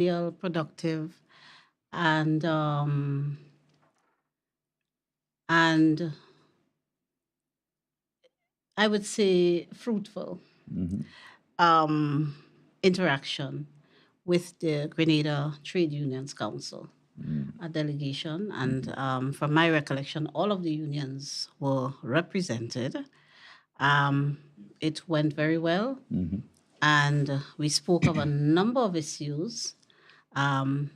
real productive, and and I would say fruitful Mm-hmm. um, interaction with the Grenada Trade Unions Council, a delegation. And Mm-hmm. from my recollection, all of the unions were represented. Um, it went very well, Mm-hmm. and we spoke of a number of issues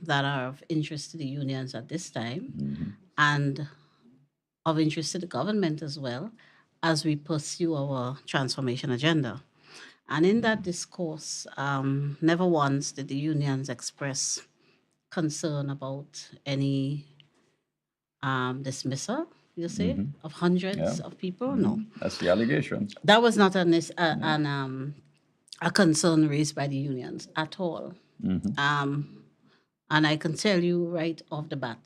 that are of interest to the unions at this time Mm-hmm. and of interest to the government as well as we pursue our transformation agenda. And in that discourse, never once did the unions express concern about any dismissal, you say, Mm-hmm. of Yeah. hundreds of people. No, That's the allegation. that was not Yeah. a concern raised by the unions at all. Mm-hmm. And I can tell you right off the bat,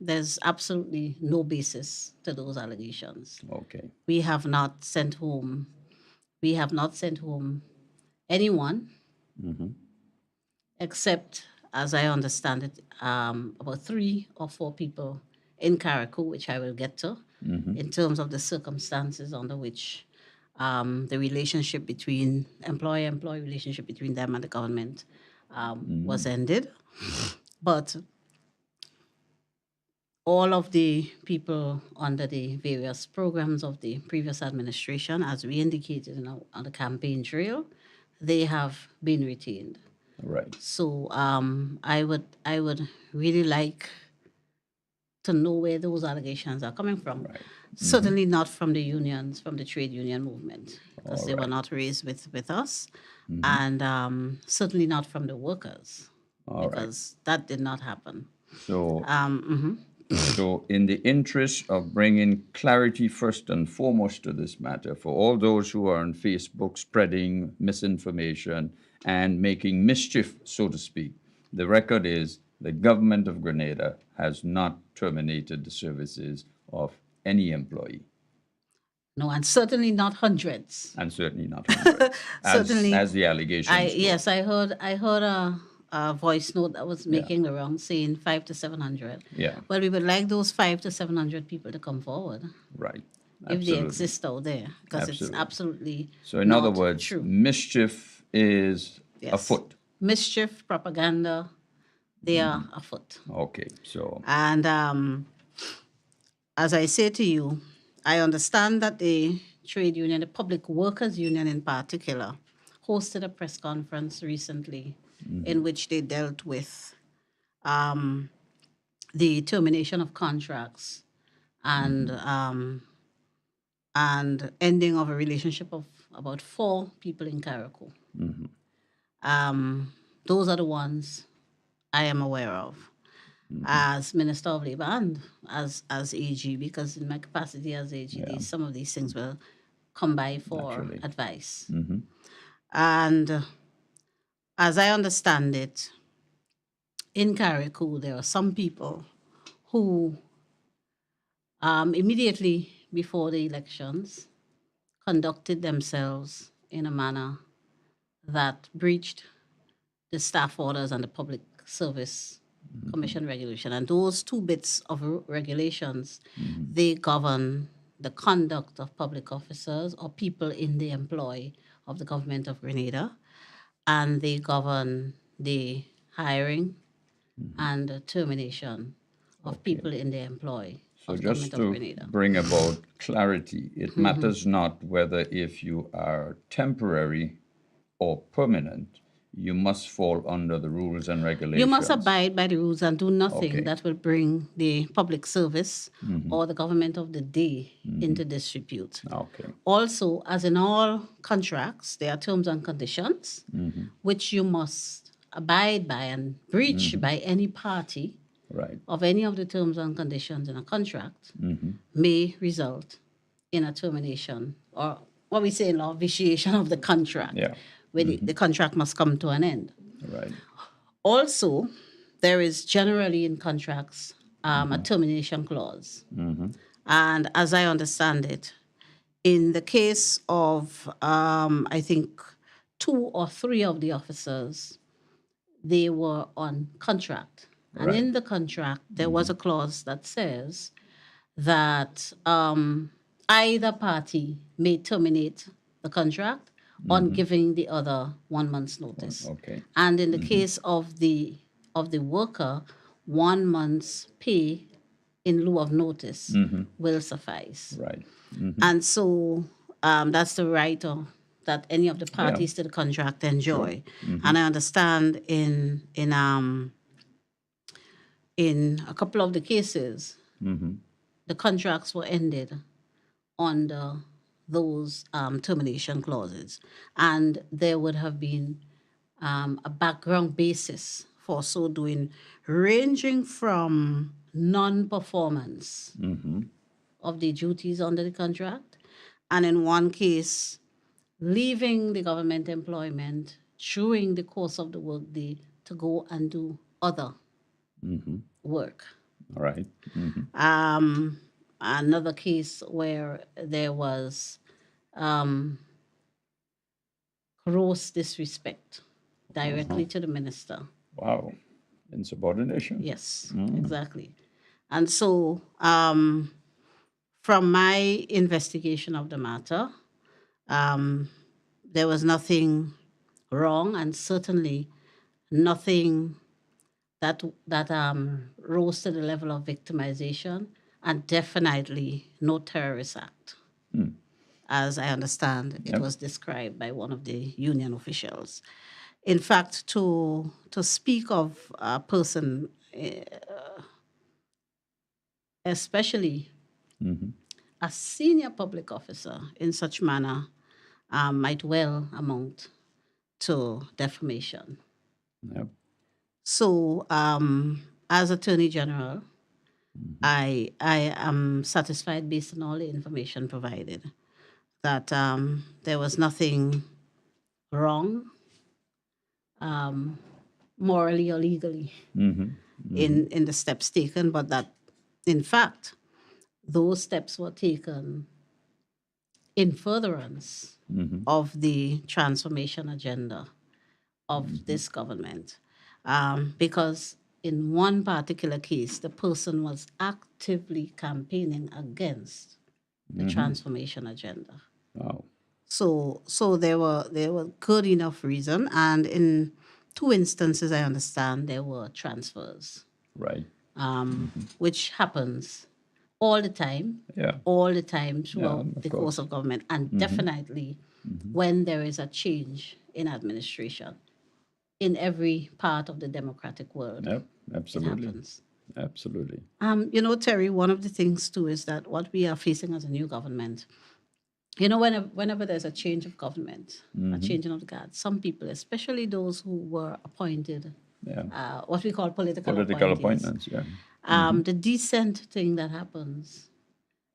there's absolutely no basis to those allegations. Okay. We have not sent home. We have not sent home anyone Mm-hmm. except, as I understand it, about 3 or 4 people in Carriacou, which I will get to, Mm-hmm. in terms of the circumstances under which the relationship between employer-employee relationship between them and the government was ended. But all of the people under the various programs of the previous administration, as we indicated on the campaign trail, they have been retained. Right. So I would really like to know where those allegations are coming from. Right. Mm-hmm. Certainly not from the unions, from the trade union movement, because All they were right. not raised with us, Mm-hmm. and certainly not from the workers, All right. because that did not happen. So, Mhm. so in the interest of bringing clarity first and foremost to this matter, for all those who are on Facebook spreading misinformation and making mischief, so to speak, the record is the government of Grenada has not terminated the services of any employee, No, and certainly not hundreds. and certainly not hundreds, Certainly, as the I allegations go. yes, I heard a voice note that was Yeah, making the round saying 5 to 700. yeah, Well, we would like those 5 to 700 people to come forward right, if they absolutely, exist out there, because it's absolutely. absolutely So, in other not words, true. mischief is Yes, afoot. mischief, propaganda, they are afoot. Okay, so And as I say to you, I understand that the trade union, the public workers union in particular, hosted a press conference recently in which they dealt with the termination of contracts and ending of a relationship of about 4 people in Carriacou. Those are the ones I am aware of as Minister of Labour and as AG, because in my capacity as AG, yeah, some of these things will come by for naturally. advice. Mm-hmm. And as I understand it, in Carriacou, there are some people who immediately before the elections conducted themselves in a manner that breached the staff orders and the Public Service Commission regulation. And those 2 bits of regulations, they govern the conduct of public officers or people in the employ of the government of Grenada, and they govern the hiring and the termination of Okay. people in the employ So of the just government of to Grenada. bring about clarity, it matters not whether if you are temporary or permanent, you must fall under the rules and You must regulations. abide by the rules and do nothing Okay. that will bring the public service or the government of the day into disrepute. Okay. Also, as in all contracts, there are terms and conditions which you must abide by, and breach by any party Right. of any of the terms and conditions in a contract may result in a termination, or what we say in law, vitiation of the contract, Yeah. where the contract must come to an end. Right. Also, there is generally in contracts a termination clause. And as I understand it, in the case of, I think, 2 or 3 of the officers, they were on contract. And Right. in the contract, there was a clause that says that either party may terminate the contract on giving the other 1 month's notice. Okay. And in the case of the worker, 1 month's pay in lieu of notice will suffice. Right. And so that's the right that any of the Yeah. parties to the contract enjoy. And I understand in a couple of the cases, the contracts were ended under those termination clauses, and there would have been a background basis for so doing, ranging from non-performance of the duties under the contract, and in one case, leaving the government employment during the course of the workday to go and do other work. All right. Another case where there was gross disrespect directly to the minister. Wow. Insubordination. Yes, exactly. And so, from my investigation of the matter, there was nothing wrong, and certainly nothing that rose to the level of victimization, and definitely no terrorist act, as I understand it was described by one of the union officials. In fact, to speak of a person, especially a senior public officer, in such manner might well amount to defamation. Yep. So, as Attorney General, I am satisfied based on all the information provided that there was nothing wrong, morally or legally, in the steps taken, but that, in fact, those steps were taken in furtherance of the transformation agenda of this government. Because in one particular case, the person was actively campaigning against the transformation agenda. Wow. So there were good enough reason, and in 2 instances, I understand there were transfers, Right. which happens all the time, Yeah. all the time throughout of the course. course of government, and definitely when there is a change in administration in every part of the democratic world, Yep. it Absolutely. happens. Absolutely. Terry, one of the things too is that what we are facing as a new government, whenever there's a change of government, a changing of the guard, some people, especially those who were appointed, Yeah. what we call political Political appointees, appointments. Yeah. the decent thing that happens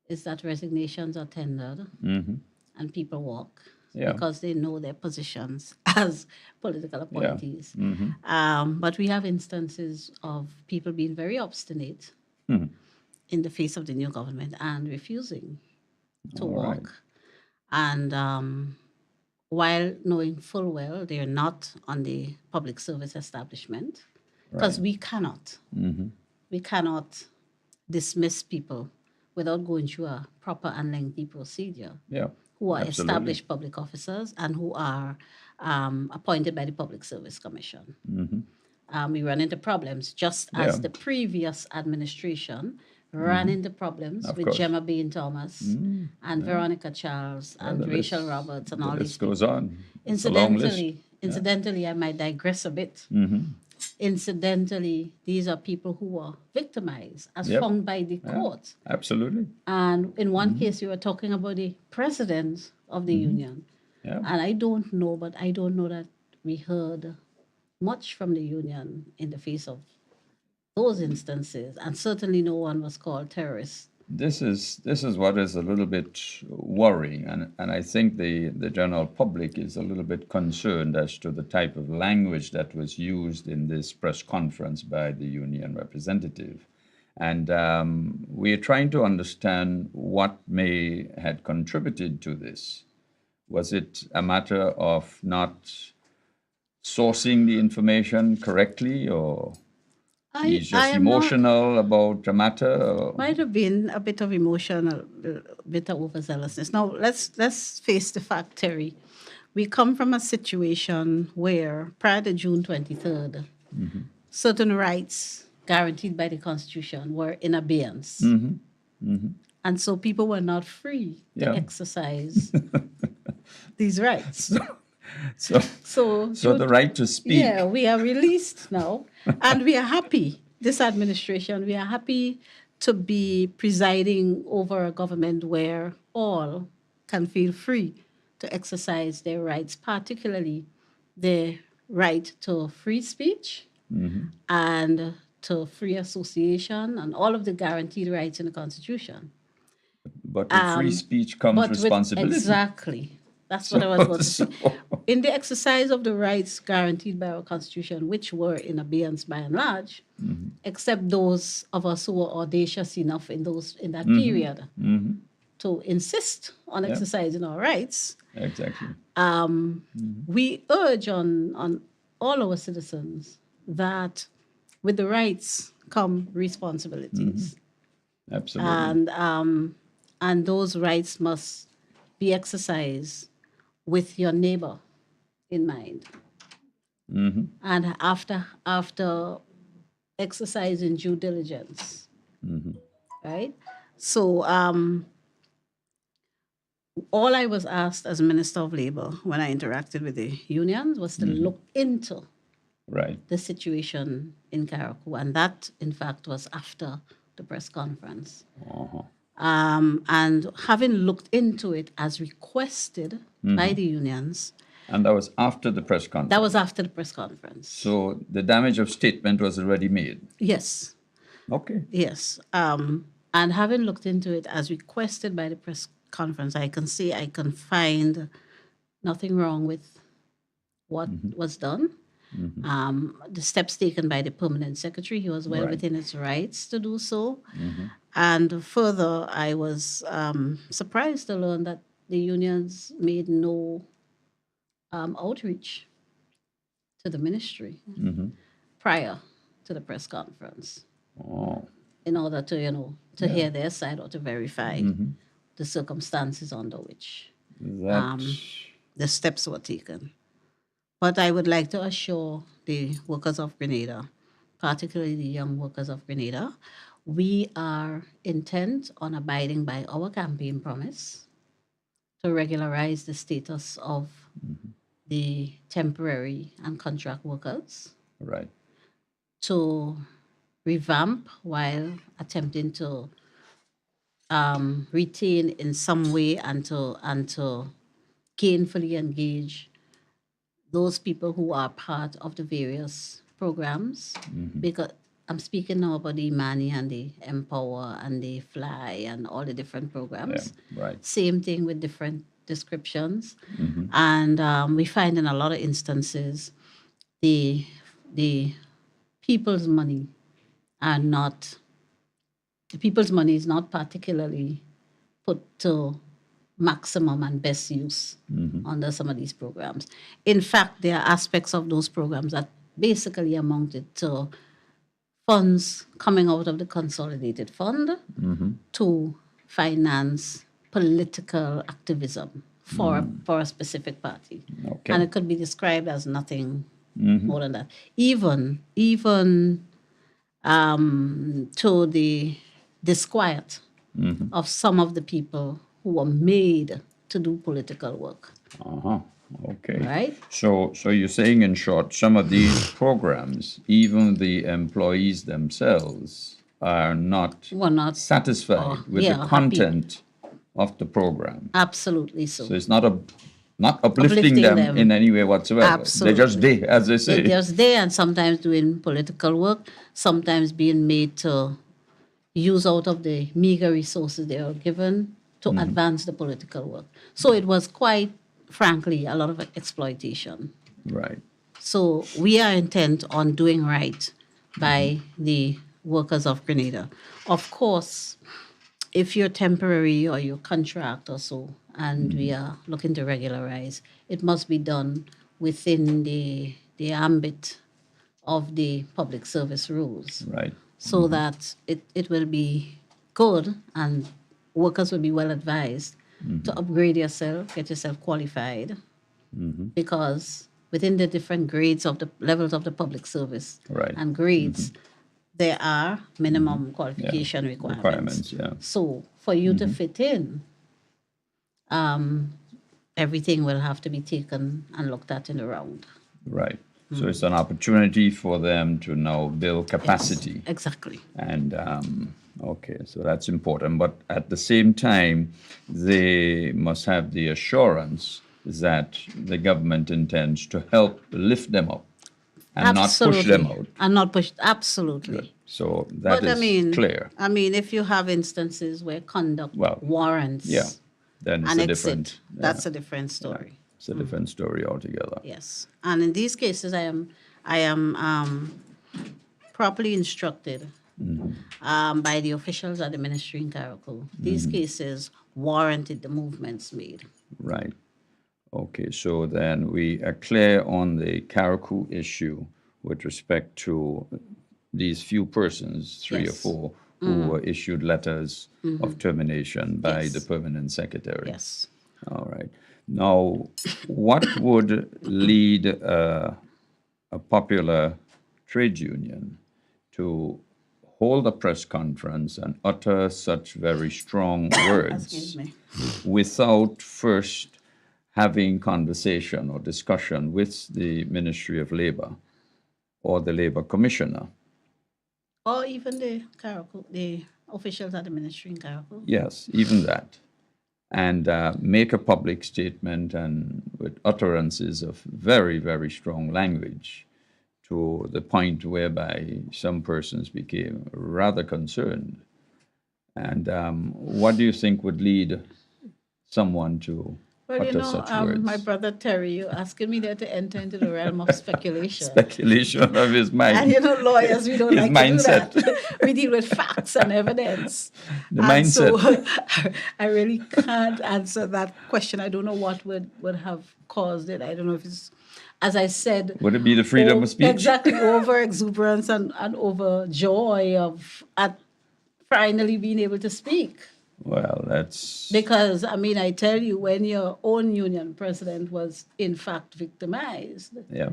is that resignations are tendered and people walk Yeah. because they know their positions as political appointees. But we have instances of people being very obstinate in the face of the new government and refusing to All right. walk. And while knowing full well they're not on the public service establishment, because we cannot dismiss people without going through a proper and lengthy procedure, Yeah. who are Absolutely. established public officers and who are appointed by the Public Service Commission. We run into problems, just as Yeah. the previous administration ran into problems Of with course. Gemma Bean Thomas and Veronica Charles and the Rachel list- Roberts and The all these list people. goes on. It's a long list. Incidentally, I might digress a bit. Incidentally, these are people who were victimized as Yep. found by the court. Absolutely. And in one case, you were talking about the president of the union. Yeah. And I don't know, but I don't know that we heard much from the union in the face of those instances. And certainly no one was called terrorist. This is what is a little bit worrying, and I think the general public is a little bit concerned as to the type of language that was used in this press conference by the union representative. And we are trying to understand what may had contributed to this. Was it a matter of not sourcing the information correctly, or he's I just am not. emotional about the matter? Or? Might have been a bit of emotional, a bit of overzealousness. Now let's face the fact, Terry. We come from a situation where prior to June 23rd, certain rights guaranteed by the Constitution were in abeyance. And so people were not free to Yeah. exercise these rights. So, So, so the right to speak. yeah, we are released now, and we are happy. This administration, we are happy to be presiding over a government where all can feel free to exercise their rights, particularly the right to free speech and to free association and all of the guaranteed rights in the Constitution. But with free speech comes But responsibility. exactly. That's what I was about to say. So- In the exercise of the rights guaranteed by our Constitution, which were in abeyance by and large, except those of us who were audacious enough in that period to insist on exercising our rights, Exactly. we urge on all our citizens that with the rights come responsibilities. Absolutely. And those rights must be exercised with your neighbor in mind. And after exercising due diligence, right? So all I was asked as Minister of Labor when I interacted with the unions was to look into Right. the situation in Karakou, and that, in fact, was after the press conference. And having looked into it as requested by the unions, And that was after the press conference. that was after the press conference. So the damage of statement was already made. Yes, Okay. yes. And having looked into it as requested by the press conference, I can say I can find nothing wrong with what was done. The steps taken by the permanent secretary, he was well Right. within his rights to do so. And further, I was surprised to learn that the unions made no outreach to the ministry prior to the press conference Oh. in order to, to hear their side or to verify the circumstances under which That. the steps were taken. But I would like to assure the workers of Grenada, particularly the young workers of Grenada, we are intent on abiding by our campaign promise to regularize the status of the temporary and contract workers, Right. to revamp while attempting to retain in some way and to gainfully engage those people who are part of the various programs. Because I'm speaking now about the Imani and the Empower and the Fly and all the different programs. Yeah. Right. Same thing with different descriptions. And we find in a lot of instances the people's money are not, the people's money is not particularly put to maximum and best use under some of these programs. In fact, there are aspects of those programs that basically amounted to funds coming out of the consolidated fund to finance political activism for a specific party. Okay. And it could be described as nothing more than that. Even to the disquiet of some of the people who were made to do political work. Okay. Right? So you're saying, in short, some of these programs, even the employees themselves are not Were not satisfied with the happy. content of the program. Absolutely so. So it's not uplifting them in any way whatsoever. Absolutely. They're just there, as they say. They're just there and sometimes doing political work, sometimes being made to use out of the meager resources they are given to advance the political work. So it was quite, frankly, a lot of exploitation. Right. So we are intent on doing right by the workers of Grenada. Of course, if you're temporary or you're contract or so, and we are looking to regularize, it must be done within the the ambit of the public service rules, Right. so that it will be good and workers will be well advised to upgrade yourself, get yourself qualified, because within the different grades of the levels of the public service Right. and grades, there are minimum qualification requirements. Requirements, yeah. So for you to fit in, everything will have to be taken and looked at in the round. Right. So it's an opportunity for them to now build capacity. Exactly. And okay, so that's important. But at the same time, they must have the assurance that the government intends to help lift them up and not push them out. And not push, absolutely. So that But is clear. I mean, if you have instances where conduct warrants Then it's an a exit, different. that's a different story. It's a different story altogether. Yes, and in these cases, I am properly instructed by the officials at the ministry in Caracol. These cases warranted the movements made. Right. Okay, so then we are clear on the Caracol issue with respect to these few persons, three or Yes. four, who were issued letters of termination by Yes. the permanent secretary. Yes. All right. Now, what would lead a popular trade union to hold a press conference and utter such very strong words Excuse me. without first having conversation or discussion with the Ministry of Labor or the Labor Commissioner? Or even the officials at the ministry in Caracol. Yes, even that. And make a public statement and with utterances of very, very strong language to the point whereby some persons became rather concerned. And what do you think would lead someone to Well, utter such words? my brother Terry, you're asking me there to enter into the realm of speculation. Speculation of his mind. And lawyers, we don't His like mindset. to do that. We deal with facts and evidence. The And mindset. so I really can't answer that question. I don't know what would have caused it. I don't know if it's, as I said, Would it be the freedom of speech? Exactly, over exuberance and over joy at finally being able to speak. Well, that's Because, I tell you, when your own union president was in fact victimized, yeah.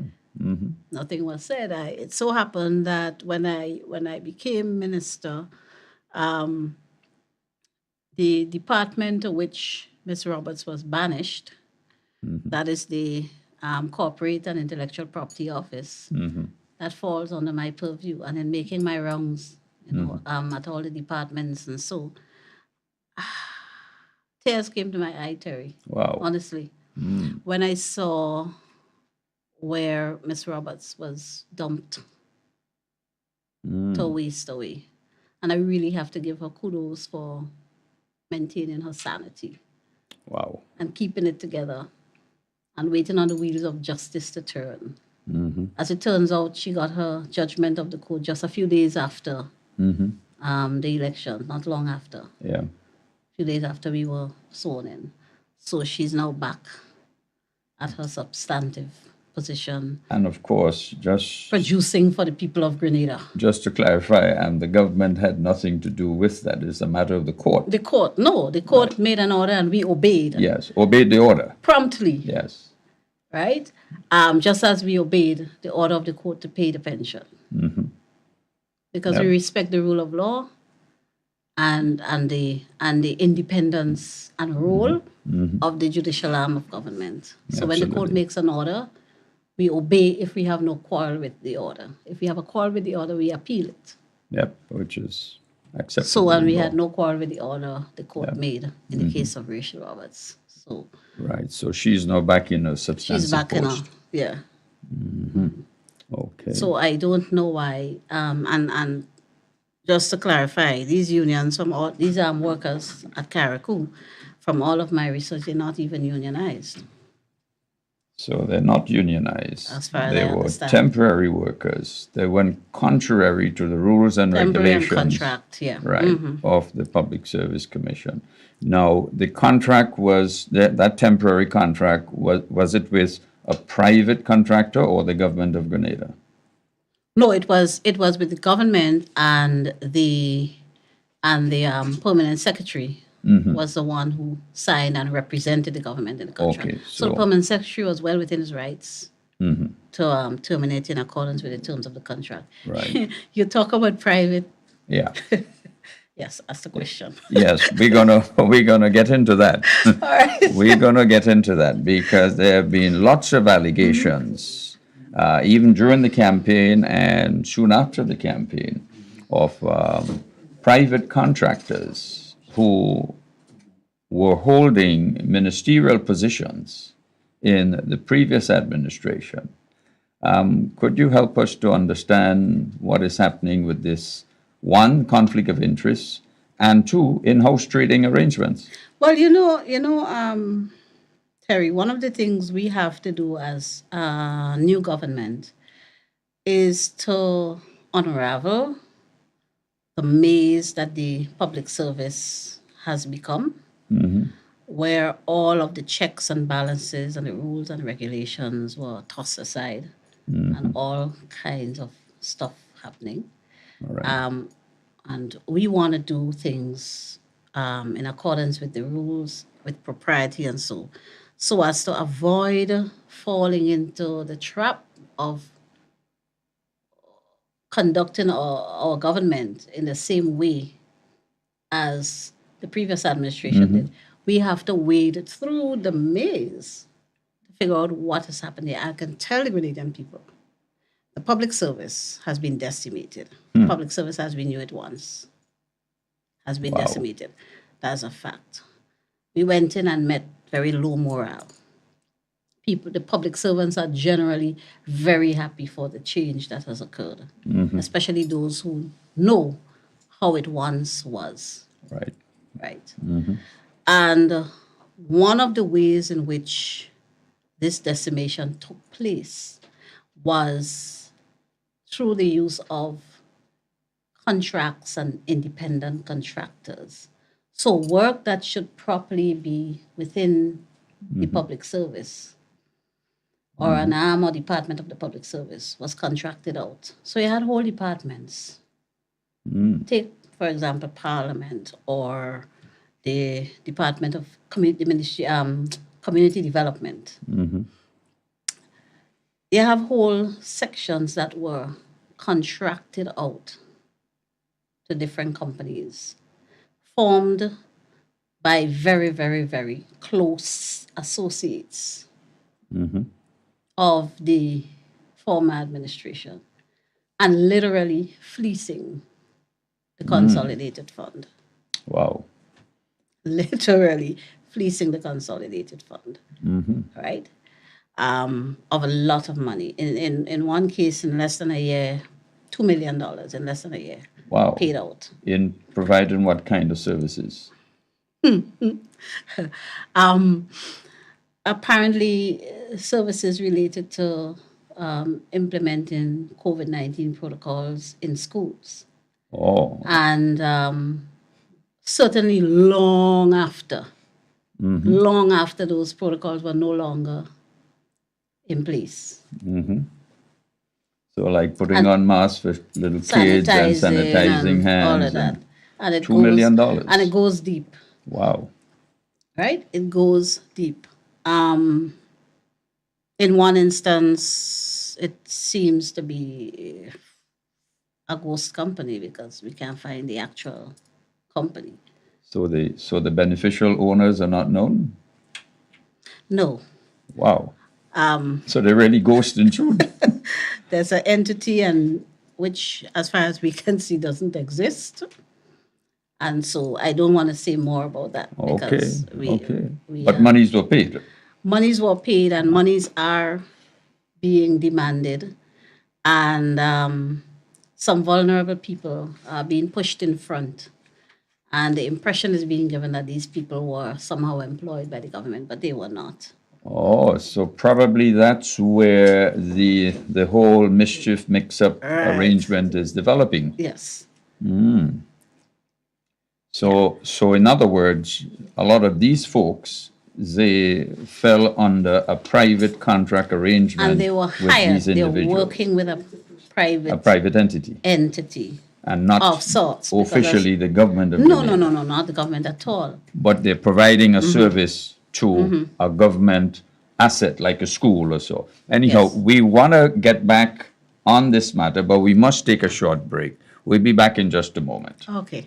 nothing was said. It so happened that when I became minister, the department to which Ms. Roberts was banished, that is the Corporate and Intellectual Property Office, that falls under my purview. And in making my rounds, at all the departments and so, tears came to my eye, Terry. Wow. Honestly, when I saw where Miss Roberts was dumped to waste away, and I really have to give her kudos for maintaining her sanity Wow. and keeping it together and waiting on the wheels of justice to turn. As it turns out, she got her judgment of the court just a few days after the election, not long after. Yeah. Few days after we were sworn in. So she's now back at her substantive position, And of course, just producing for the people of Grenada. to clarify, and the government had nothing to do with that. It's a matter of the court. The court made an order and we obeyed Yes, obeyed the order. promptly, Yes. right? Just as we obeyed the order of the court to pay the pension. Because we respect the rule of law and the independence and role of the judicial arm of government. So when the court Absolutely. makes an order, we obey if we have no quarrel with the order. If we have a quarrel with the order, we appeal it. Yep, which is acceptable. So when we law. had no quarrel with the order the court made in the case of Rachel Roberts. So Right, so she's now back in a substantive she's back in post. Okay. So I don't know why. And just to clarify, these unions these workers at Caracol, from all of my research, they're not even unionized. So they're not unionized. As far as they I were understand. temporary workers. They went contrary to the rules and Temporary and regulations. contract, yeah. Right, of the Public Service Commission. Now, the contract was, that temporary contract, was it with a private contractor or the government of Grenada? No, it was with the government, and the permanent secretary was the one who signed and represented the government in the contract. Okay, So the so permanent secretary was well within his rights to terminate in accordance with the terms of the contract. right. You talk about private. Yeah. Yes, ask the question. Yes, we're gonna get into that. All right. We're gonna get into that because there have been lots of allegations, even during the campaign and soon after the campaign, of private contractors who were holding ministerial positions in the previous administration. Could you help us to understand what is happening with this, one, conflict of interest, and two, in-house trading arrangements? Well, Terry, one of the things we have to do as a new government is to unravel the maze that the public service has become, where all of the checks and balances and the rules and regulations were tossed aside, and all kinds of stuff happening. All right. And we want to do things in accordance with the rules, with propriety, and so as to avoid falling into the trap of conducting our government in the same way as the previous administration did. We have to wade through the maze to figure out what is happening. I can tell the Grenadian people, the public service has been decimated. Public service, as we knew it once, has been Wow. decimated. That's a fact. We went in and met very low morale. People, the public servants are generally very happy for the change that has occurred, especially those who know how it once was, Right. right? And one of the ways in which this decimation took place was through the use of contracts and independent contractors. So work that should properly be within the public service or an arm or department of the public service was contracted out. So you had whole departments. Take, for example, Parliament or the Department of Community Development. They have whole sections that were contracted out to different companies, formed by very, very, very close associates of the former administration, and literally fleecing the consolidated fund. Wow. Literally fleecing the consolidated fund, right? Of a lot of money. In one case, in less than a year, $2 million in less than a year Wow. paid out. In providing what kind of services? Apparently, services related to implementing COVID-19 protocols in schools. Oh, And certainly long after those protocols were no longer in place. so like putting on masks for little kids and sanitizing hands. all of that. And it $2 million. And it goes deep, Wow. right? It goes deep. In one instance, it seems to be a ghost company because we can't find the actual company. So the beneficial owners are not known? No. Wow. So they're really ghosting through. There's an entity and which, as far as we can see, doesn't exist. And so I don't want to say more about that Okay. because Okay. we But monies were paid. monies were paid and monies are being demanded, and some vulnerable people are being pushed in front, and the impression is being given that these people were somehow employed by the government, but they were not. Oh, so probably that's where the whole mischief mix-up arrangement is developing. Yes. So in other words, a lot of these folks they fell under a private contract arrangement And they were with hired. these They were individuals, working with a a private private entity, entity and not of sorts. Because officially the government of no, Grenada. not the government at all. But they're providing a service to a government asset like a school or so. Anyhow, Yes. we want to get back on this matter, but we must take a short break. We'll be back in just a moment. Okay.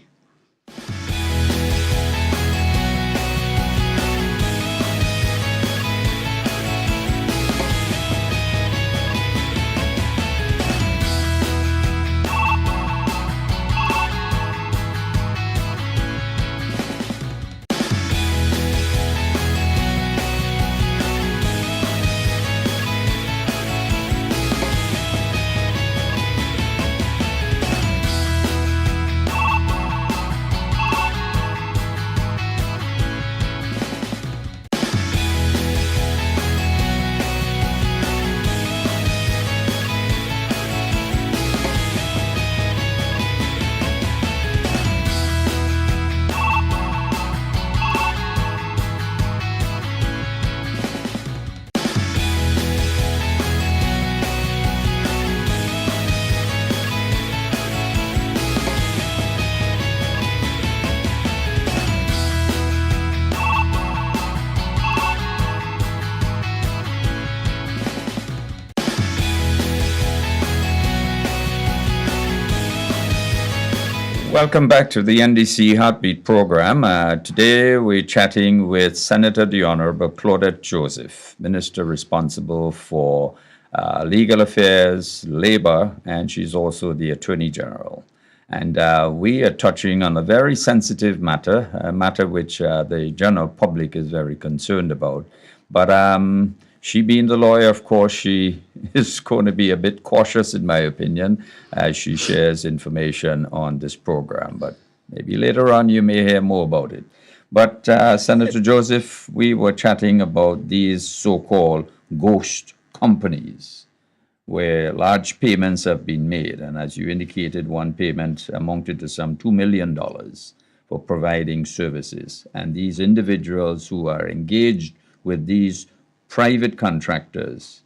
Welcome back to the NDC Heartbeat program. Today we're chatting with Senator the Honorable Claudette Joseph, Minister responsible for legal affairs, labor, and she's also the Attorney General. And we are touching on a very sensitive matter, a matter which the general public is very concerned about. But she being the lawyer, of course, she is going to be a bit cautious, in my opinion, as she shares information on this program. But maybe later on you may hear more about it. But Senator Joseph, we were chatting about these so-called ghost companies where large payments have been made. And as you indicated, one payment amounted to some $2 million for providing services. And these individuals who are engaged with these private contractors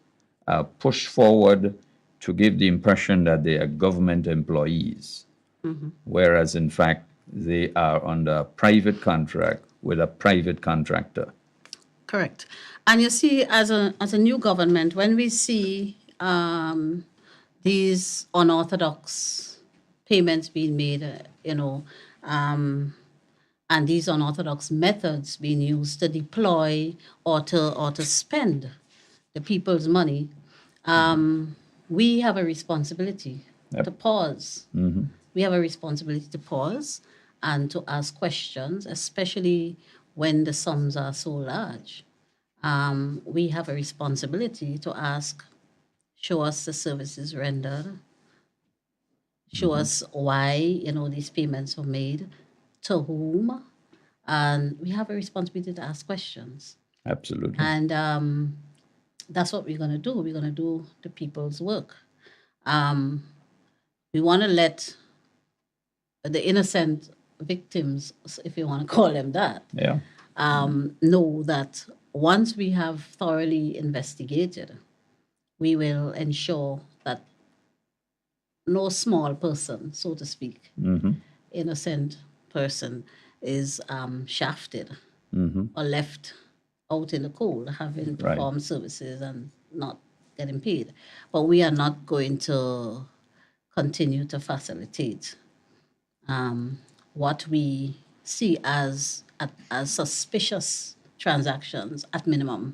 push forward to give the impression that they are government employees, whereas in fact they are under a private contract with a private contractor. Correct. And you see, as a new government, when we see these unorthodox payments being made, and these unorthodox methods being used to deploy or to spend the people's money, we have a responsibility to pause. We have a responsibility to pause and to ask questions, especially when the sums are so large. We have a responsibility to ask, show us the services rendered, show us why these payments were made, to whom, and we have a responsibility to ask questions. Absolutely. And that's what we're going to do. We're going to do the people's work. We want to let the innocent victims, if you want to call them that, Yeah. know that once we have thoroughly investigated, we will ensure that no small person, so to speak, innocent person, is shafted or left out in the cold, having performed services and not getting paid. But we are not going to continue to facilitate what we see as suspicious transactions at minimum.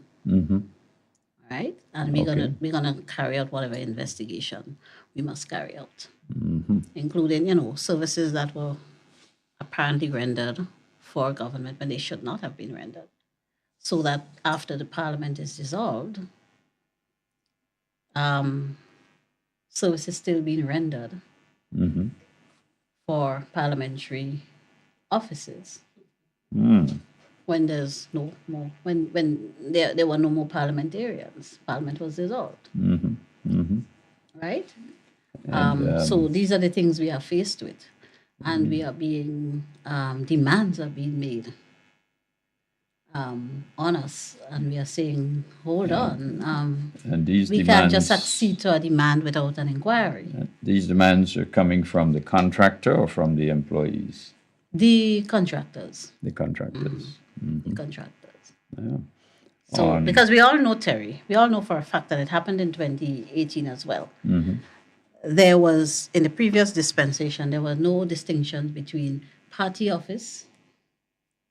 Right? And we're gonna carry out whatever investigation we must carry out, including services that were apparently rendered for government when they should not have been rendered, so that after the parliament is dissolved, services still being rendered for parliamentary offices. When there's no more, when there were no more parliamentarians, parliament was dissolved. Right? So these are the things we are faced with, and we are being demands are being made, on us, and we are saying, hold on, And these we can't just demands, accede to a demand without an inquiry. these demands are coming from the contractor or from the employees, The contractors, the contractors. the contractors. Yeah. So, because we all know, Terry, we all know for a fact that it happened in 2018 as well. There was, in the previous dispensation, there were no distinctions between party office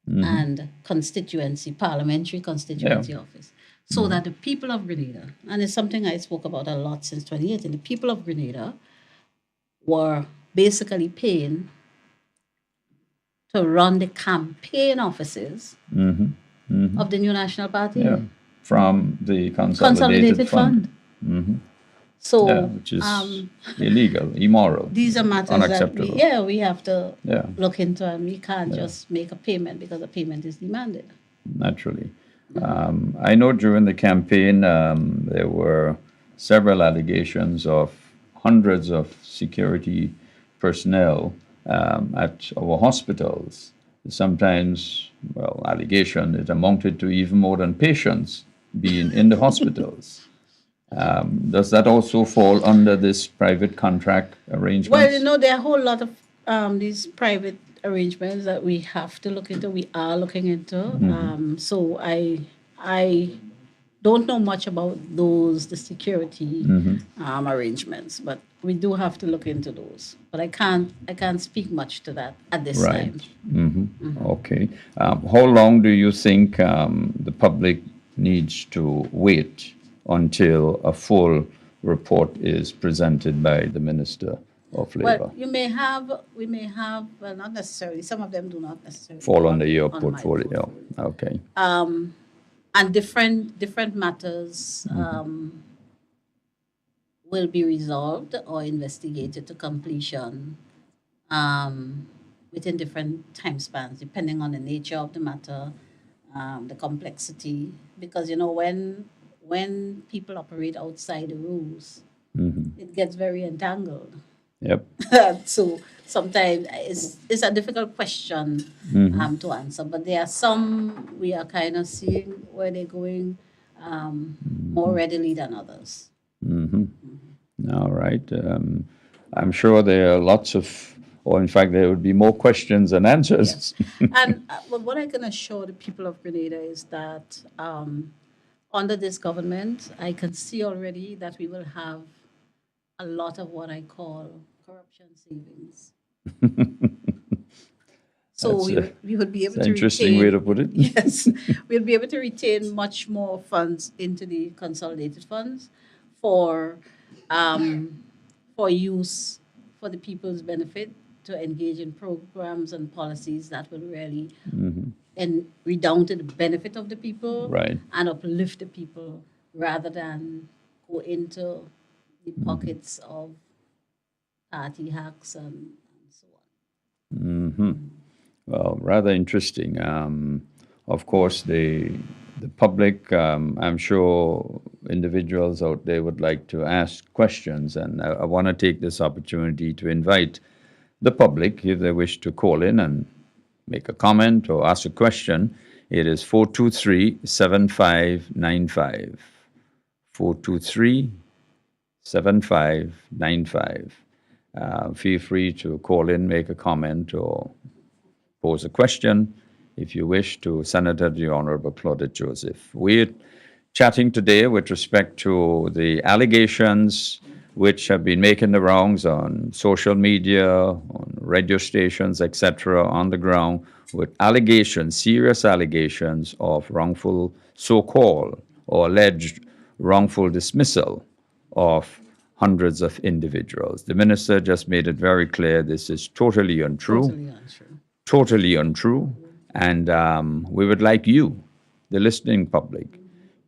and constituency, parliamentary constituency office. So that the people of Grenada, and it's something I spoke about a lot since 2018, the people of Grenada were basically paying to run the campaign offices of the new National Party. Yeah. From the Consolidated fund. fund. So, Yeah, which is illegal, immoral, these are matters unacceptable. that we have to Yeah. look into, and we can't just make a payment because a payment is demanded. Naturally. I know during the campaign there were several allegations of hundreds of security personnel at our hospitals. Sometimes, well, allegation, it amounted to even more than patients being in the hospitals. Does that also fall under this private contract arrangement? Well, there are a whole lot of these private arrangements that we have to look into. We are looking into. So I don't know much about those, the security arrangements, but we do have to look into those. But I can't speak much to that at this Right. time. Okay. How long do you think the public needs to wait until a full report is presented by the Minister of Labor? Well, we may have, well, not necessarily. Some of them do not necessarily Fall under your on my portfolio. Okay. And different matters will be resolved or investigated to completion within different time spans, depending on the nature of the matter, the complexity. Because when people operate outside the rules, it gets very entangled. Yep. So sometimes it's a difficult question to answer, but there are some we are kind of seeing where they're going more readily than others. All right. I'm sure there are lots of, or in fact, there would be more questions than answers. And well, what I can assure the people of Grenada is that under this government, I can see already that we will have a lot of what I call corruption savings. So we would be able It's to an interesting retain, way to put it. yes, we'll be able to retain much more funds into the consolidated funds for use for the people's benefit, to engage in programs and policies that will really and redound to the benefit of the people, Right. and uplift the people rather than go into the pockets of party hacks and so on. Well, rather interesting. Of course, the public, I'm sure individuals out there would like to ask questions, and I want to take this opportunity to invite the public, if they wish to call in and make a comment or ask a question. It is 423-7595. 423-7595. Feel free to call in, make a comment, or pose a question, if you wish, to Senator the Honorable Claudette Joseph. We're chatting today with respect to the allegations which have been making the rounds on social media, on radio stations, etc., on the ground, with allegations, serious allegations of wrongful, so-called or alleged wrongful dismissal of hundreds of individuals. The minister just made it very clear this is totally untrue. Totally untrue. Totally untrue. And we would like you, the listening public,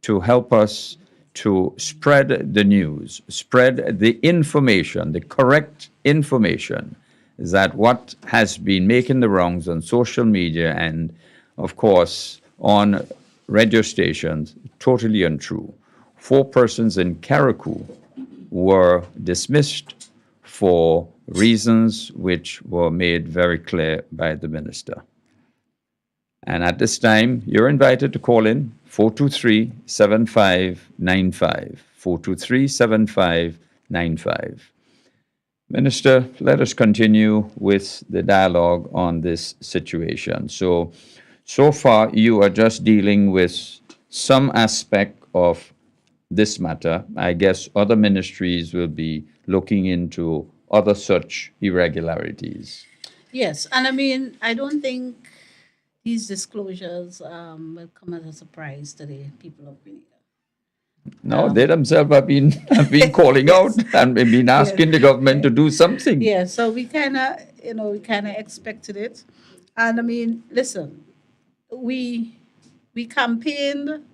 to help us to spread the news, spread the information, the correct information, that what has been making the rounds on social media and, of course, on radio stations, totally untrue. 4 persons in Karakou were dismissed for reasons which were made very clear by the minister. And at this time, you're invited to call in 423-7595. 423-7595. Minister, let us continue with the dialogue on this situation. So far, you are just dealing with some aspect of this matter. I guess other ministries will be looking into other such irregularities. Yes, and I mean, I don't think these disclosures will come as a surprise to the people of Grenada. No, they themselves have been calling out Yes. and been asking the government to do something. Yeah, so we kind of, we kind of expected it. And I mean, listen, we campaigned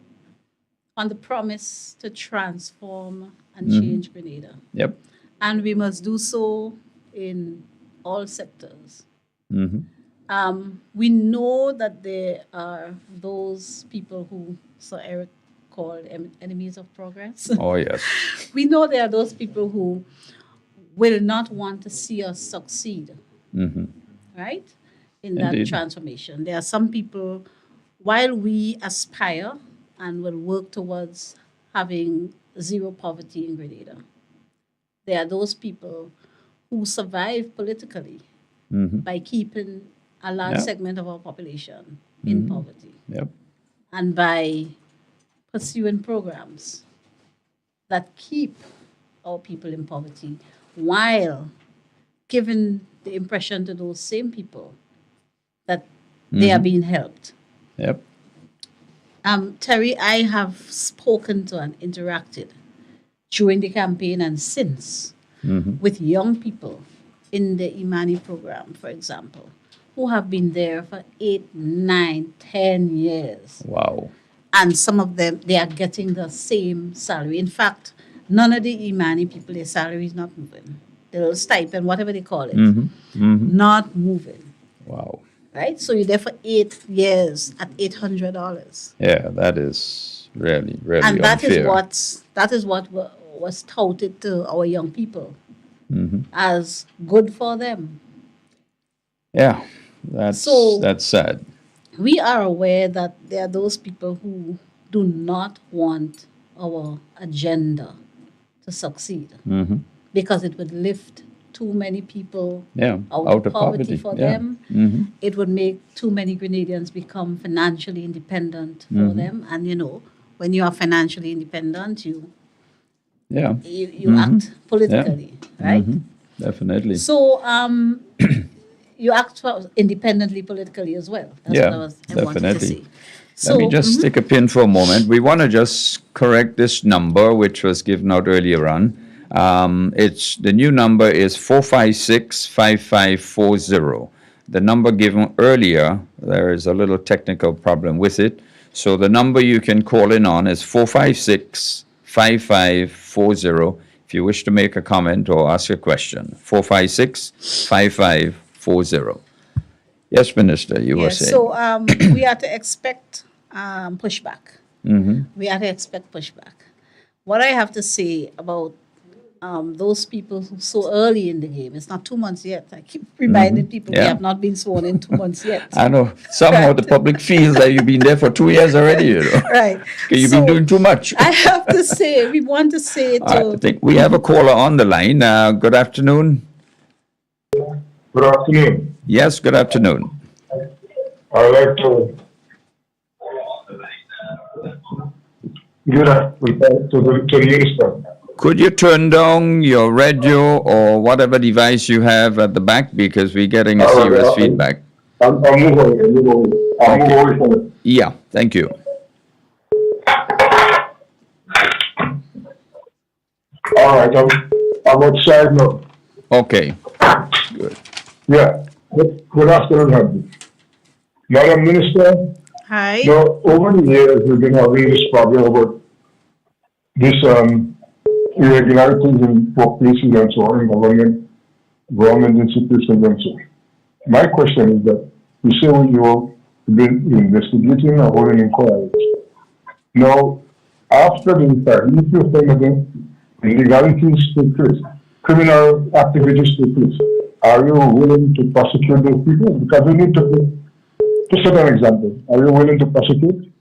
on the promise to transform and change Grenada. Yep. And we must do so in all sectors. We know that there are those people who Sir Eric called enemies of progress. Oh, yes. We know there are those people who will not want to see us succeed, right? In that Indeed. transformation. There are some people, while we aspire and will work towards having zero poverty in Grenada, there are those people who survive politically by keeping a large Yeah. segment of our population in poverty Yep. and by pursuing programs that keep our people in poverty while giving the impression to those same people that they are being helped. Yep. Terry, I have spoken to and interacted during the campaign and since with young people in the Imani program, for example, who have been there for 8, 9, 10 years. Wow. And some of them, they are getting the same salary. In fact, none of the Imani people, their salary is not moving. The little stipend, whatever they call it, not moving. Wow. Right? So you're there for 8 years at $800. Yeah, that is really, really And that unfair. is what was touted to our young people as good for them. Yeah, that's sad. We are aware that there are those people who do not want our agenda to succeed because it would lift too many people Yeah, out of poverty for Yeah. them. It would make too many Grenadians become financially independent for them. And when you are financially independent, you Yeah, act politically, right? definitely. So you act independently politically as well. That's Yeah, what I wanted to definitely. say. Let me So just stick a pin for a moment. We want to just correct this number, which was given out earlier on. It's the new number is 456-5540. The number given earlier, there is a little technical problem with it. So the number you can call in on is 456-5540 if you wish to make a comment or ask a question. 456-5540. Yes, Minister, you were yes, saying. so we are to expect pushback. We are to expect pushback. What I have to say about those people who so early in the game, it's not 2 months yet. I keep reminding people we Yeah. have not been sworn in 2 months yet. I know somehow the public feels that you've been there for 2 years already, Right. You've been doing too much. I have to say, we want to say I think we have a caller on the line. Good afternoon. Good afternoon. Yes, good afternoon. I'd like to give a report to the minister. Could you turn down your radio or whatever device you have at the back because we're getting a serious feedback? I'll move away. I'll move away from it. Yeah, thank you. All right, I'm outside now. Okay, good. Yeah. Good afternoon, Heartbeat. Madam Minister, hi. over the years we've been having this problem about this irregularities in workplaces and so on in government institutions and so on. My question is that you say you have been investigating or holding inquiries. Now, after the inquiry, if you find that illegalities take place, criminal activities take place, are you willing to prosecute those people? Because we need to To set an example, are you willing to prosecute?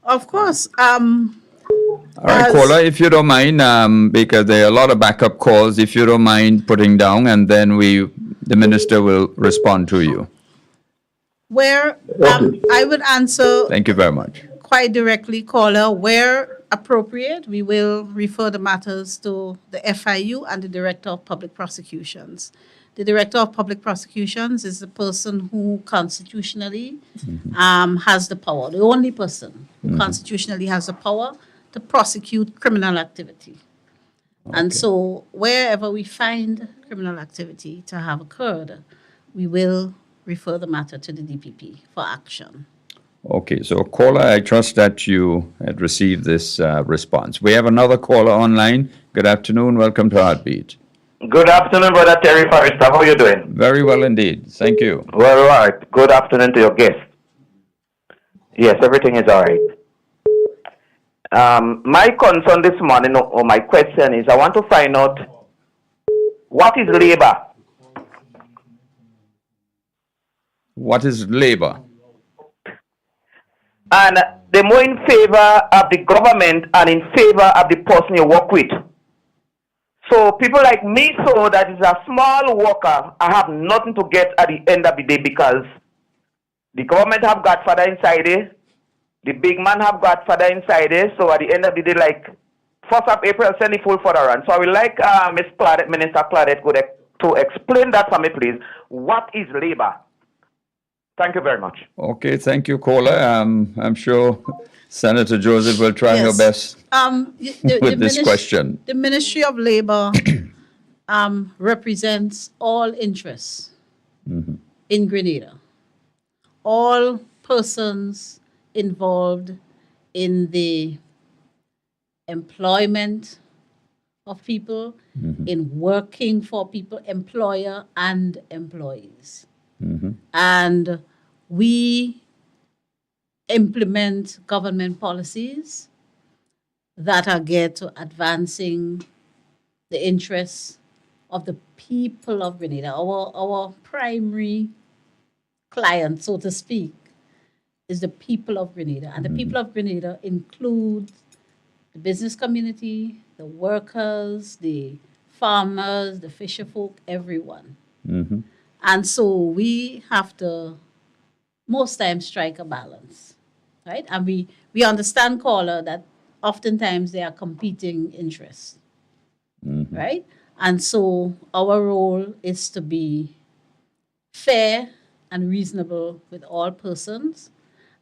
Of course. All right, As caller, if you don't mind, because there are a lot of backup calls, if you don't mind putting down, and then the minister will respond to you. where Okay. I would answer Thank you very much. quite directly, caller, where appropriate, we will refer the matters to the FIU and the Director of Public Prosecutions. The Director of Public Prosecutions is the person who constitutionally has the power, the only person who constitutionally has the power to prosecute criminal activity. And Okay. so wherever we find criminal activity to have occurred, we will refer the matter to the DPP for action. Okay, so caller, I trust that you had received this response. We have another caller online. Good afternoon. Welcome to Heartbeat. Good afternoon, Brother Terry Forrester. How are you doing? Very well indeed. Thank you. Well, all right. Good afternoon to your guest. Yes, everything is all right. My concern this morning, or my question is, I want to find out what is labor? What is labor? And they're more in favor of the government and in favor of the person you work with. So people like me, so that is a small worker, I have nothing to get at the end of the day because the government have Godfather inside it, the big man have Godfather inside it. So at the end of the day, like 1st of April, send the full for the run. So I would like Ms. Claudette, Minister Claudette, to explain that for me, please. What is labor? Thank you very much. Okay, thank you, caller. I'm sure Senator Joseph will try her Yes. best The with this question. The Ministry of Labor represents all interests in Grenada. All persons involved in the employment of people, in working for people, employer and employees. And we implement government policies that are geared to advancing the interests of the people of Grenada. Our primary client, so to speak, is the people of Grenada. And the people of Grenada include the business community, the workers, the farmers, the fisher folk, everyone. And so we have to most times strike a balance, right? And we understand, caller, that oftentimes there are competing interests, right? And so our role is to be fair and reasonable with all persons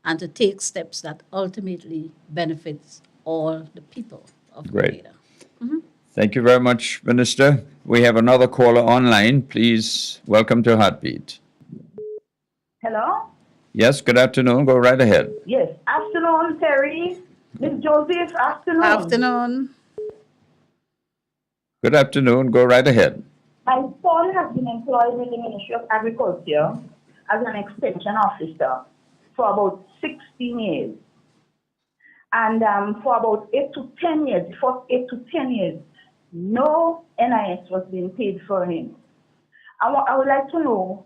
and to take steps that ultimately benefits all the people of Great. Grenada. Thank you very much, Minister. We have another caller online. Please welcome to Heartbeat. Hello? Yes, good afternoon. Go right ahead. Yes. Afternoon, Terry. Miss Joseph, afternoon. Afternoon. Good afternoon. Go right ahead. My son has been employed with the Ministry of Agriculture as an extension officer for about 16 years. And for about 8 to 10 years, the first 8 to 10 years, no NIS was being paid for him. I would like to know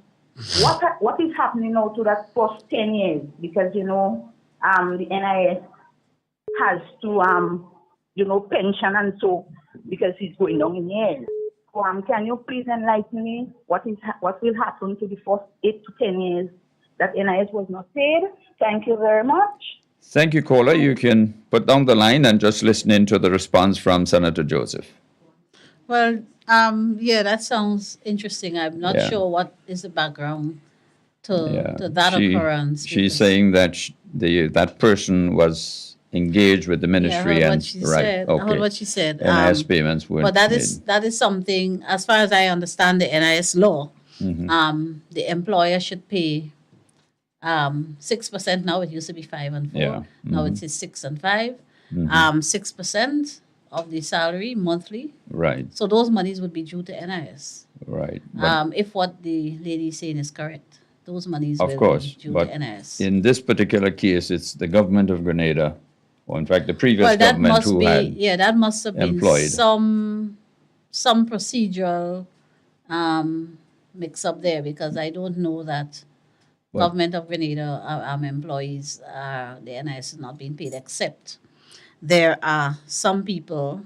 what is happening now to that first 10 years, because, the NIS has to, pension and so, because he's going down in years. So, can you please enlighten me what will happen to the first 8 to 10 years that NIS was not paid? Thank you very much. Thank you, caller. You can put down the line and just listen in to the response from Senator Joseph. Well, yeah, that sounds interesting. I'm not Yeah. sure what is the background to Yeah. that occurrence. She's because- saying that that person was engaged with the Yeah, I ministry heard and what she right. said. I Okay. heard what she said. NIS payments weren't But that made. is something, as far as I understand the NIS law, the employer should pay 6% now. It used to be 5 and 4. Yeah. Now it is 6 and 5. 6% of the salary monthly. Right, So those monies would be due to NIS. right. But If what the lady is saying is correct, those monies of will course, be due but to NIS. in this particular case, it's the government of Grenada, or in fact, the previous Well, that government must who be, had. that must have been employed. some procedural mix up there, because I don't know that Government of Grenada employees, the NIS is not being paid, except there are some people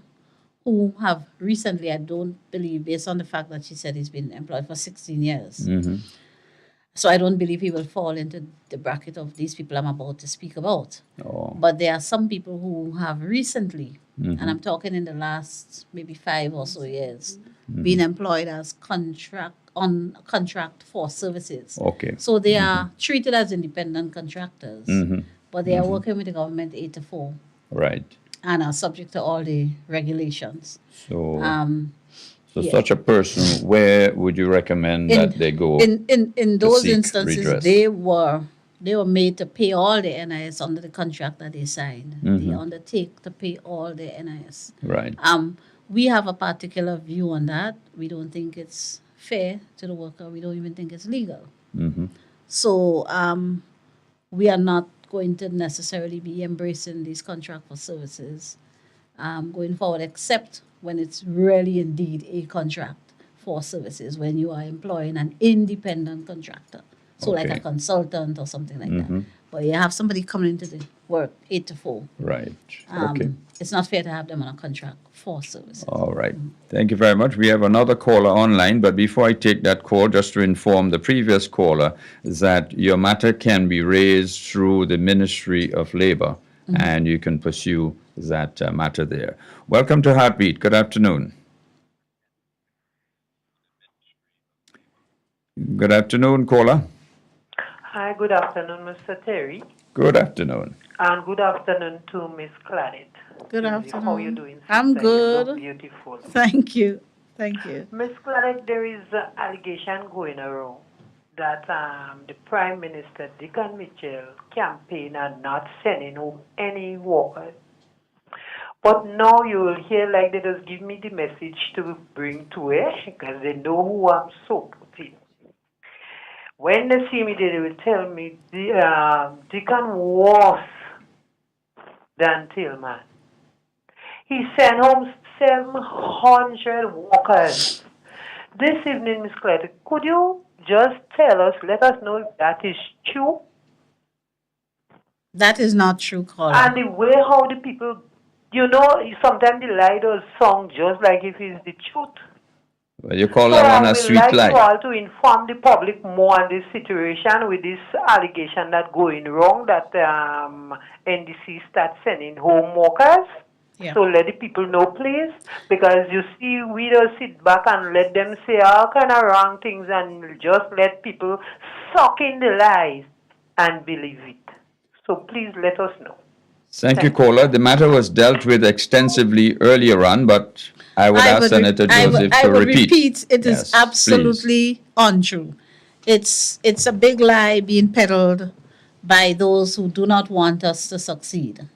who have recently, I don't believe, based on the fact that she said he's been employed for 16 years. So I don't believe he will fall into the bracket of these people I'm about to speak about. Oh. But there are some people who have recently, and I'm talking in the last maybe 5 or so years, been employed as contract for services. Okay. So they are treated as independent contractors, but they are working with the government 8 to 4 Right. and are subject to all the regulations. So, Yeah. such a person, where would you recommend that they go? In those seek instances, redress? they were made to pay all the NIS under the contract that they signed. They undertake to pay all the NIS. Right. We have a particular view on that. We don't think it's fair to the worker. We don't even think it's legal. So we are not going to necessarily be embracing these contract for services going forward, except when it's really indeed a contract for services, when you are employing an independent contractor. So like Okay. a consultant or something like that. But you have somebody coming into the work 8 to 4. Right. Okay. It's not fair to have them on a contract for services. All right. Thank you very much. We have another caller online, but before I take that call, just to inform the previous caller that your matter can be raised through the Ministry of Labor, and you can pursue that matter there. Welcome to Heartbeat. Good afternoon. Good afternoon, caller. Hi, good afternoon, Mr. Terry, Good afternoon. and good afternoon to Miss Claudette. Good How are you afternoon. doing? I'm sister? You look good. beautiful. Thank you. Thank you. Miss Claudette, there is an allegation going around that the Prime Minister, Dickon Mitchell, campaign and not sending home any workers. But now you will hear like they just give me the message to bring to it because they know who I'm supporting. When they see me, they will tell me Dickon was than Tillman. He sent home 700 workers. This evening, Miss Clayton, could you just tell us, let us know if that is true? That is not true, caller. And the way how the people, sometimes the lie does sound just like if it's the truth. Well, you call So that one I a would sweet like lie. you all to inform the public more on this situation with this allegation that going wrong, that NDC start sending home workers. Yeah. So let the people know, please, because you see, we don't sit back and let them say all kind of wrong things and just let people suck in the lies and believe it. So please let us know. Thank you, caller. The matter was dealt with extensively earlier on, but I would ask Senator Joseph I to would repeat. it is Yes, absolutely untrue. It's a big lie being peddled by those who do not want us to succeed.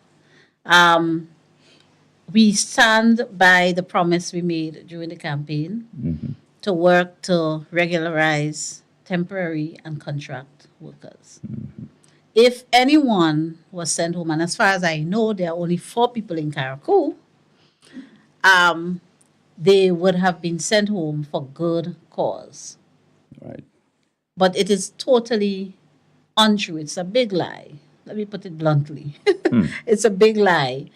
We stand by the promise we made during the campaign to work to regularize temporary and contract workers. If anyone was sent home, and as far as I know, there are only 4 people in Caracou, they would have been sent home for good cause. Right. But it is totally untrue. It's a big lie. Let me put it bluntly. It's a big lie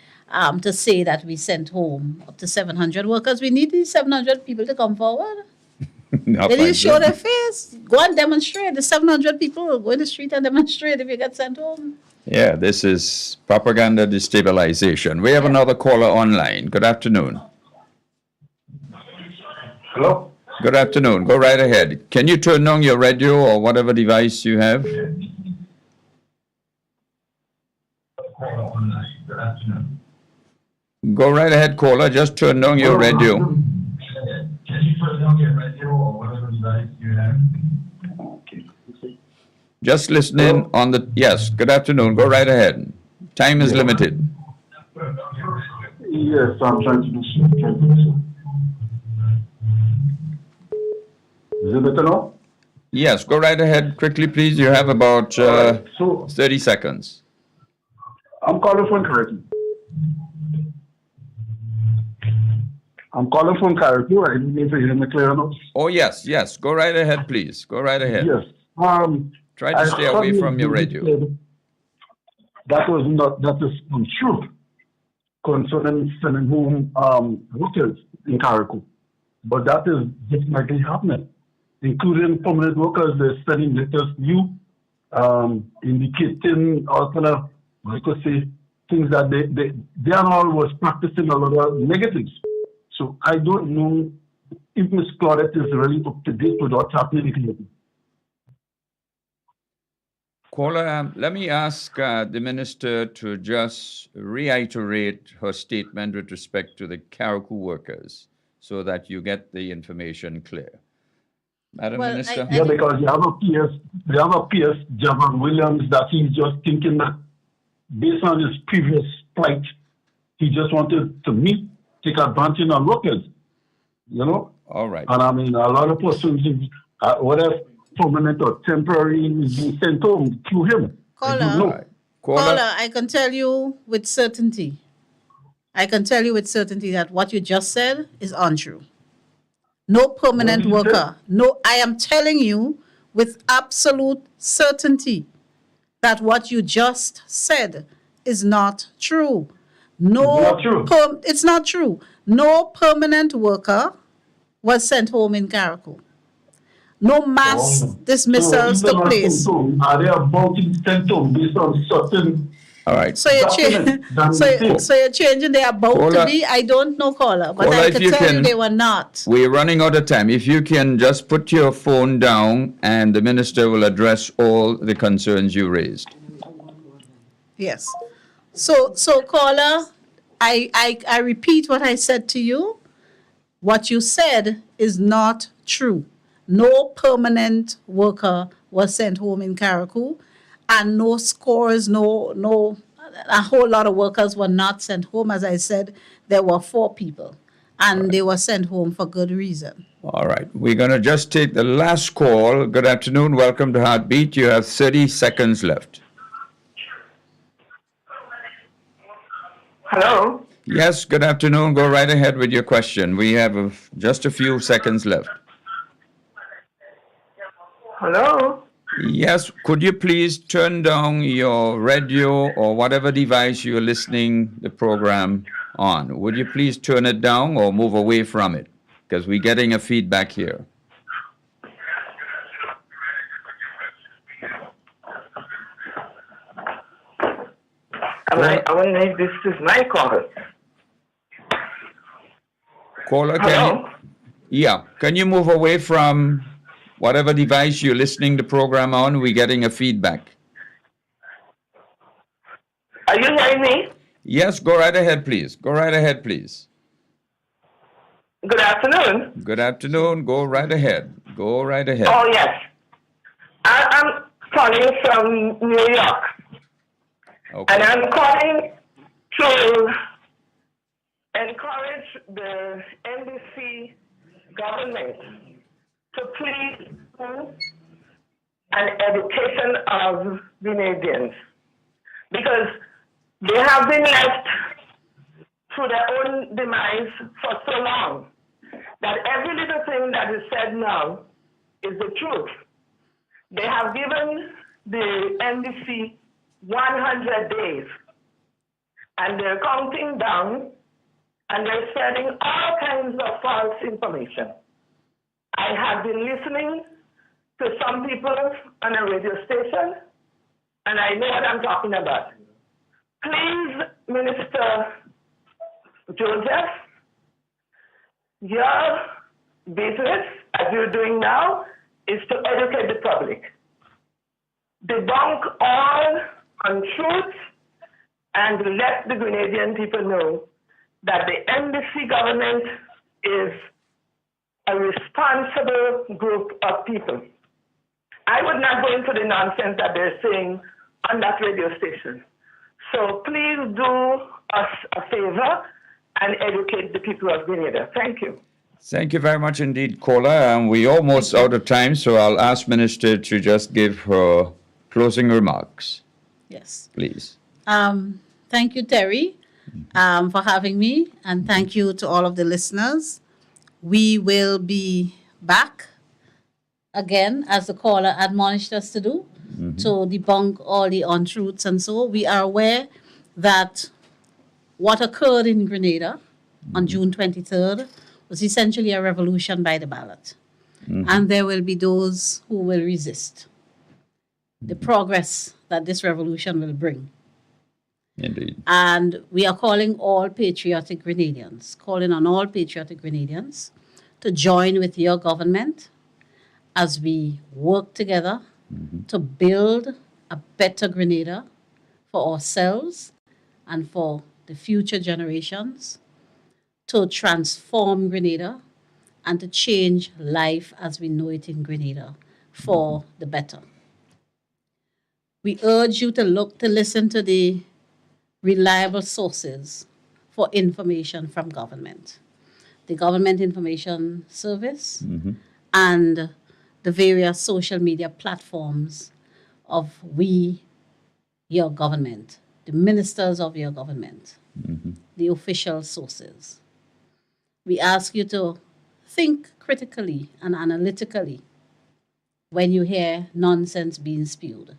to say that we sent home up to 700 workers. We need these 700 people to come forward. Now, They need to fine. show their face. Go and demonstrate. The 700 people will go in the street and demonstrate if you get sent home. Yeah, this is propaganda destabilization. We have another caller online. Good afternoon. Hello? Good afternoon. Go right ahead. Can you turn on your radio or whatever device you have? Go right ahead, caller. Just turn on your radio. Can you turn on your radio or whatever device you have? Just listening on the. Yes, good afternoon. Go right ahead. Time is limited. Yes, I'm trying to do so. Is it better now? Yes, go right ahead quickly, please. You have about So 30 seconds. I'm calling from Caracou. I'm calling from Caracou. I didn't know if you hear me clear enough. Oh, yes, yes. Go right ahead, please. Go right ahead. Yes. Try to stay away from your radio. That is untrue concerning sending home workers in Carriacou. But that is definitely happening, including permanent workers. They're sending letters to you, indicating all kind of, I could say, things that they all was practicing a lot of negatives. So I don't know if Ms. Claudette is really up to date with what's happening in Haiti. Caller, let me ask the minister to just reiterate her statement with respect to the Carriacou workers so that you get the information clear. Madam Well, Minister? Yeah, because you have a PS, Javon Williams, that he's just thinking that based on his previous plight, he just wanted to take advantage on workers, you know? All right. And I mean, a lot of persons, whether permanent or temporary, is being sent home through him. I don't know. All right. Caller, I can tell you with certainty. That what you just said is untrue. No permanent What did you say? worker. No, I am telling you with absolute certainty that what you just said is not true. No, It's not true. It's not true. No permanent worker was sent home in Carriacou. No mass dismissals So if took they're not place. sent home, are they about to be sent home based on certain All right. So you're document that so you're changing they are about to Caller- be. I don't know, caller, but Caller, I if can you tell you can- they were not. We're running out of time. If you can just put your phone down and the minister will address all the concerns you raised. Yes. So caller, I repeat what I said to you. What you said is not true. No permanent worker was sent home in Carriacou, and no scores, a whole lot of workers were not sent home. As I said, there were 4 people, and they were sent home for good reason. All right. We're going to just take the last call. Good afternoon. Welcome to Heartbeat. You have 30 seconds left. Hello? Yes, good afternoon. Go right ahead with your question. We have just a few seconds left. Hello? Yes, could you please turn down your radio or whatever device you're listening the program on? Would you please turn it down or move away from it? Because we're getting a feedback here. I wonder if this is my call. Caller, Hello? can you move away from whatever device you're listening the program on? We're getting a feedback. Are you hearing me? Yes, go right ahead, please. Go right ahead, please. Good afternoon. Good afternoon. Go right ahead. Go right ahead. Oh, yes. I'm calling from New York. Okay. And I'm calling to encourage the NDC government to please do an education of Grenadians, because they have been left to their own demise for so long that every little thing that is said now is the truth. They have given the NDC 100 days, and they're counting down, and they're spreading all kinds of false information. I have been listening to some people on a radio station, and I know what I'm talking about. Please, Minister Joseph, your business, as you're doing now, is to educate the public. Debunk all untruths and let the Grenadian people know that the NDC government is a responsible group of people. I would not go into the nonsense that they're saying on that radio station. So please do us a favor and educate the people of Grenada. Thank you. Thank you very much indeed, caller. We're almost out of time, so I'll ask Minister to just give her closing remarks, Yes. please. Thank you, Terry, for having me, and thank you to all of the listeners. We will be back again, as the caller admonished us to do, to debunk all the untruths. And so we are aware that what occurred in Grenada on June 23rd was essentially a revolution by the ballot. And there will be those who will resist the progress that this revolution will bring. Indeed. And we are calling on all patriotic Grenadians to join with your government as we work together to build a better Grenada for ourselves and for the future generations, to transform Grenada and to change life as we know it in Grenada for the better. We urge you to listen to the reliable sources for information from government, the Government Information Service, and the various social media platforms of your government, the ministers of your government, the official sources. We ask you to think critically and analytically when you hear nonsense being spewed.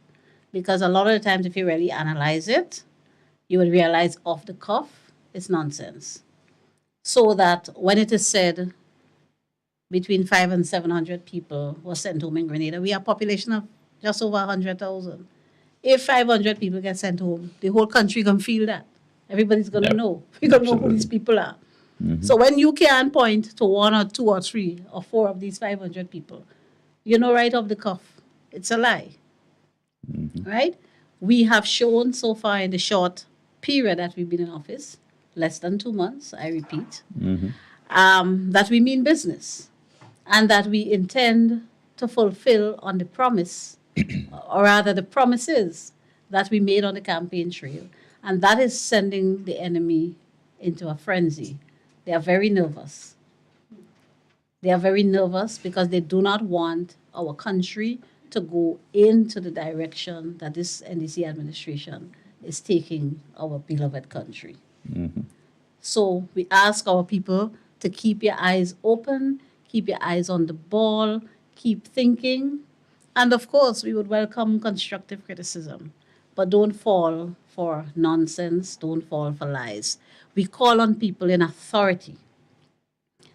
Because a lot of the times, if you really analyze it, you would realize off the cuff, it's nonsense. So that when it is said between 500 and 700 people were sent home in Grenada, we have a population of just over 100,000. If 500 people get sent home, the whole country going to feel that. Everybody's going to know. We're going to know who these people are. So when you can point to 1 or 2 or 3 or 4 of these 500 people, you know right off the cuff, it's a lie. Right? We have shown so far in the short period that we've been in office, less than 2 months, I repeat, that we mean business and that we intend to fulfill on the promise, or rather the promises that we made on the campaign trail. And that is sending the enemy into a frenzy. They are very nervous. They are very nervous because they do not want our country to go into the direction that this NDC administration is taking our beloved country. So we ask our people to keep your eyes open, keep your eyes on the ball, keep thinking. And of course, we would welcome constructive criticism, but don't fall for nonsense, don't fall for lies. We call on people in authority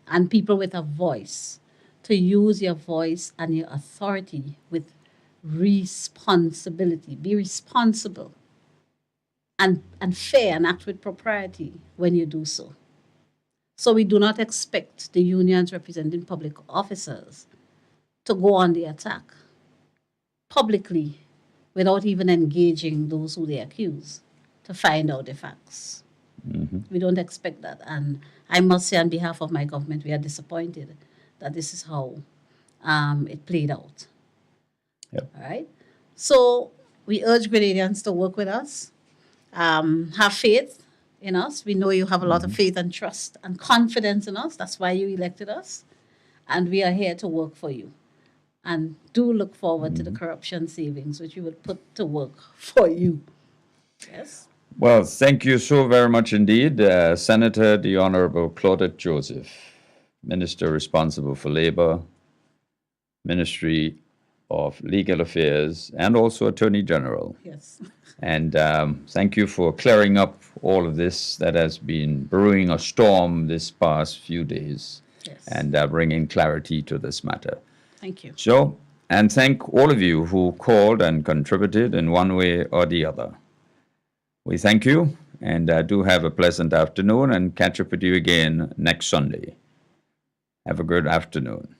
and people with a voice to use your voice and your authority with responsibility. Be responsible and fair and act with propriety when you do so. So we do not expect the unions representing public officers to go on the attack publicly without even engaging those who they accuse to find out the facts. We don't expect that. And I must say on behalf of my government, we are disappointed that this is how it played out. All right? So we urge Grenadians to work with us, have faith in us. We know you have a lot of faith and trust and confidence in us. That's why you elected us. And we are here to work for you. And do look forward to the corruption savings, which we will put to work for you. Yes? Well, thank you so very much indeed, Senator the Honorable Claudette Joseph, Minister responsible for Labor, Ministry of Legal Affairs, and also Attorney General. Yes. And thank you for clearing up all of this that has been brewing a storm this past few days. Yes. And bringing clarity to this matter. Thank you. So, and thank all of you who called and contributed in one way or the other. We thank you, and do have a pleasant afternoon, and catch up with you again next Sunday. Have a good afternoon.